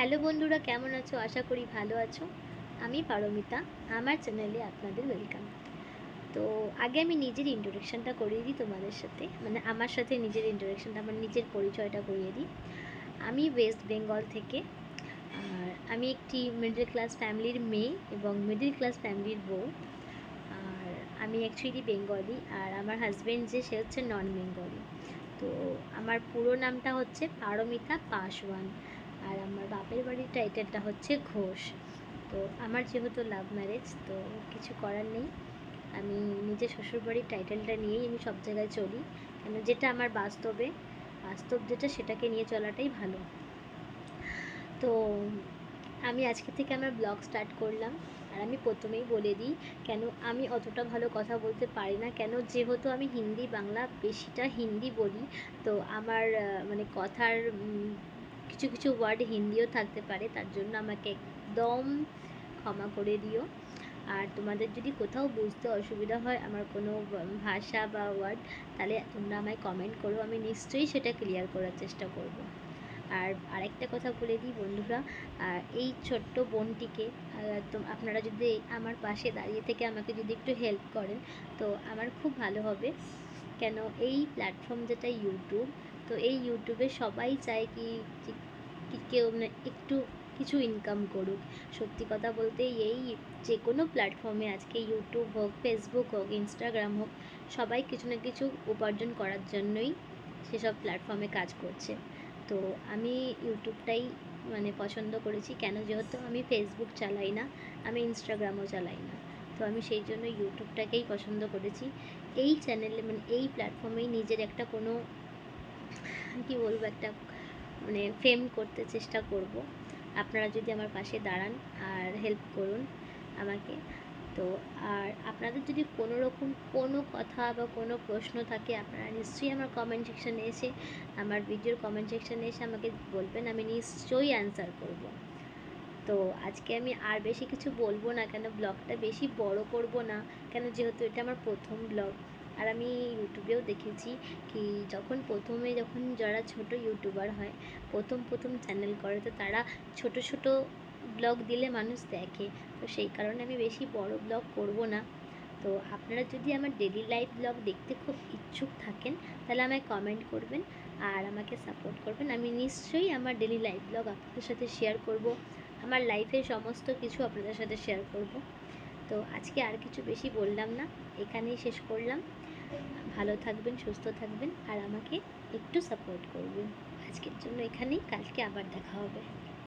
Hello বন্ধুরা, কেমন আছো? আশা করি ভালো আছো। আমি পারমিতা, আমার চ্যানেলে আপনাদের ওয়েলকাম। তো আগে আমি নিজের ইন্ট্রোডাকশানটা করিয়ে দিই তোমাদের সাথে, মানে আমার সাথে নিজের ইন্ট্রোডাকশানটা, আমার নিজের পরিচয়টা করিয়ে দিই। আমি ওয়েস্ট বেঙ্গল থেকে, আর আমি একটি মিডল ক্লাস ফ্যামিলির মেয়ে এবং মিডল ক্লাস ফ্যামিলির বউ। আর আমি অ্যাকচুয়ালি বেঙ্গলি, আর আমার হাজব্যান্ড সে হচ্ছে নন বেঙ্গলি। তো আমার পুরো নামটা হচ্ছে পারমিতা পাসওয়ান, আর আমার বাপের বাড়ির টাইটেলটা হচ্ছে ঘোষ। তো আমার যেহেতু লাভ ম্যারেজ, তো কিছু করার নেই, আমি নিজের শ্বশুরবাড়ির টাইটেলটা নিয়েই আমি সব জায়গায় চলি, কেন যেটা আমার বাস্তব যেটা সেটাকে নিয়ে চলাটাই ভালো। তো আমি আজকে থেকে আমার ব্লগ স্টার্ট করলাম। আর আমি প্রথমেই বলে দিই, কেন আমি অতটা ভালো কথা বলতে পারি না, কেন যেহেতু আমি হিন্দি বাংলা বেশিটা হিন্দি বলি, তো আমার মানে কথার কিছু কিছু ওয়ার্ড হিন্দিও থাকতে পারে, তার জন্য আমাকে একদম ক্ষমা করে দিও। আর তোমাদের যদি কোথাও বুঝতে অসুবিধা হয় আমার কোনো ভাষা বা ওয়ার্ড, তাহলে তোমরা আমায় কমেন্ট করো, আমি নিশ্চয়ই সেটা ক্লিয়ার করার চেষ্টা করব। আর আরেকটা কথা বলে দিই বন্ধুরা, এই ছোট্ট বোনটিকে তো আপনারা যদি আমার পাশে দাঁড়িয়ে থেকে আমাকে যদি একটু হেল্প করেন, তো আমার খুব ভালো হবে। কেন এই প্ল্যাটফর্ম যেটা ইউটিউব, তো এই ইউটিউবে সবাই চায় কি কেউ মানে একটু কিছু ইনকাম করুক। সত্যি কথা বলতে এই যে কোনো প্ল্যাটফর্মে আজকে ইউটিউব হোক, ফেসবুক হোক, ইনস্টাগ্রাম হোক, সবাই কিছু না কিছু উপার্জন করার জন্যই সেসব প্ল্যাটফর্মে কাজ করছে। তো আমি ইউটিউবটাই মানে পছন্দ করেছি, কেন যেহেতু আমি ফেসবুক চালাই না, আমি ইনস্টাগ্রামও চালাই না, তো আমি সেই জন্য ইউটিউবটাকেই পছন্দ করেছি। এই চ্যানেলে মানে এই প্ল্যাটফর্মেই নিজের একটা কোনো কী বলবো, একটা মানে ফেম করতে চেষ্টা করব। আপনারা যদি আমার পাশে দাঁড়ান আর হেল্প করুন আমাকে। তো আর আপনাদের যদি কোনো রকম কোনো কথা বা কোনো প্রশ্ন থাকে, আপনারা নিশ্চয়ই আমার কমেন্ট সেকশানে এসে, আমার ভিডিওর কমেন্ট সেকশানে এসে আমাকে বলবেন, আমি নিশ্চয়ই অ্যান্সার করব। তো আজকে আমি আর বেশি কিছু বলবো না, কেন ব্লগটা বেশি বড় করব না, কেন যেহেতু এটা আমার প্রথম ব্লগ। আর আমি ইউটিউবেও দেখেছি কি যখন যারা ছোট ইউটিউবার হয়, প্রথম চ্যানেল করে, তো তারা ছোট ছোট ব্লগ দিলে মানুষ দেখে। তো সেই কারণে আমি বেশি বড় ব্লগ করব না। তো আপনারা যদি আমার ডেলি লাইফ ব্লগ দেখতে খুব ইচ্ছুক থাকেন, তাহলে আমায় কমেন্ট করবেন আর আমাকে সাপোর্ট করবেন। আমি নিশ্চয়ই আমার ডেলি লাইফ ব্লগ আপনাদের সাথে শেয়ার করব, আমার লাইফের সমস্ত কিছু আপনাদের সাথে শেয়ার করব। তো আজকে আর কিছু বেশি বললাম না, এখানেই শেষ করলাম। ভালো থাকবেন, সুস্থ থাকবেন, আর আমাকে একটু সাপোর্ট করবেন। আজকের জন্য এখানেই, কালকে আবার দেখা হবে।